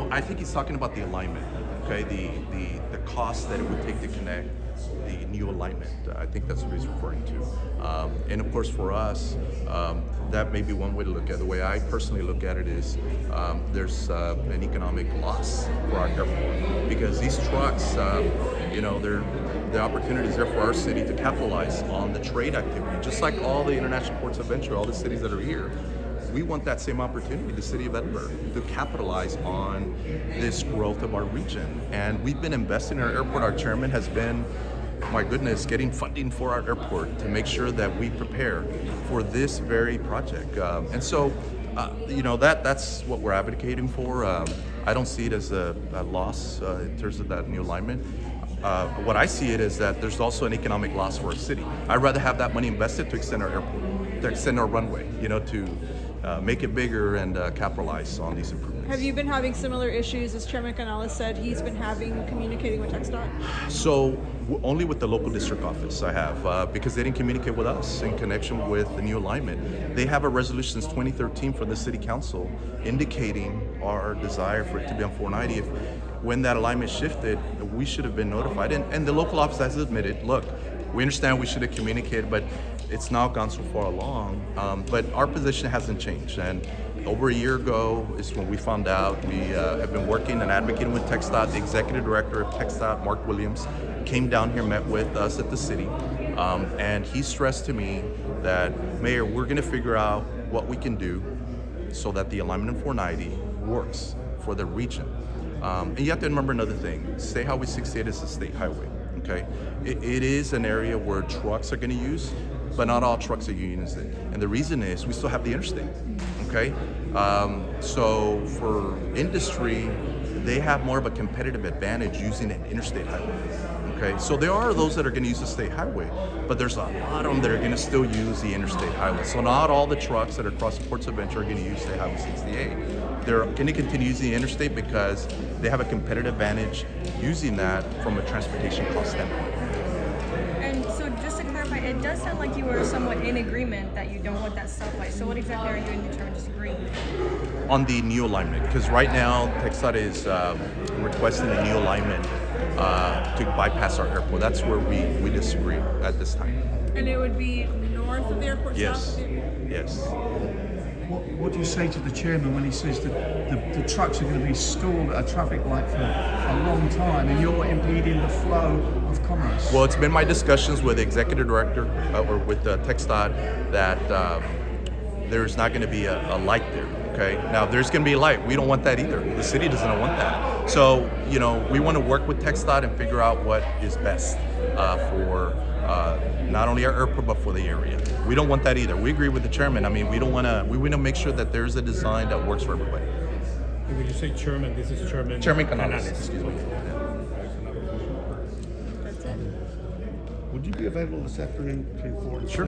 So I think he's talking about the alignment, okay? The cost that it would take to connect the new alignment. I think that's what he's referring to. And of course for us, that may be one way to look at it. The way I personally look at it is there's an economic loss for our airport because these trucks, you know, the opportunities there for our city to capitalize on the trade activity, just like all the international ports of entry, all the cities that are here. We want that same opportunity, the city of Edinburg, to capitalize on this growth of our region. And we've been investing in our airport. Our chairman has been, my goodness, getting funding for our airport to make sure that we prepare for this very project. And so, you know, that's what we're advocating for. I don't see it as a loss in terms of that new alignment. What I see it is that there's also an economic loss for our city. I'd rather have that money invested to extend our airport, to extend our runway, you know, to make it bigger and capitalize on these improvements. Have you been having similar issues, as Chairman Canales said, he's been communicating with TxDOT? So only with the local district office I have, because they didn't communicate with us in connection with the new alignment. They have a resolution since 2013 from the City Council indicating our desire for it to be on 490. When that alignment shifted, we should have been notified. And the local office has admitted, look, we understand we should have communicated, but it's now gone so far along. But our position hasn't changed. And over a year ago is when we found out. We have been working and advocating with TxDOT. The executive director of TxDOT, Mark Williams, came down here, met with us at the city. And he stressed to me that, Mayor, we're gonna figure out what we can do so that the alignment in 490 works for the region. And you have to remember another thing. State Highway 68 is a state highway, okay? It is an area where trucks are gonna use, but not all trucks are using it. And the reason is we still have the interstate, okay? So for industry, they have more of a competitive advantage using an interstate highway, okay? So there are those that are gonna use the state highway, but there's a lot of them that are gonna still use the interstate highway. So not all the trucks that are across the ports of entry are gonna use State Highway 68. They're gonna continue using the interstate because they have a competitive advantage using that from a transportation cost standpoint. And so just to clarify, it does sound like you were somewhat in agreement that you don't want that stoplight. So what exactly are you in the term disagreeing? On the new alignment, because right now TxDOT is requesting a new alignment to bypass our airport. That's where we disagree at this time. And it would be north of the airport? Yes, south? yes. What do you say to the chairman when he says that the trucks are going to be stalled at a traffic light for a long time and you're impeding the flow of commerce? Well, it's been my discussions with the executive director or with TxDOT that there's not going to be a light there. Okay. Now there's going to be a light. We don't want that either. The city doesn't want that. So you know, we want to work with TxDOT and figure out what is best for not only our airport but for the area. We don't want that either. We agree with the chairman. I mean, we don't want to. We want to make sure that there's a design that works for everybody. When you say chairman, this is Chairman Canales. Excuse me. That's it. Would you be available this afternoon between 4 and 6? Sure.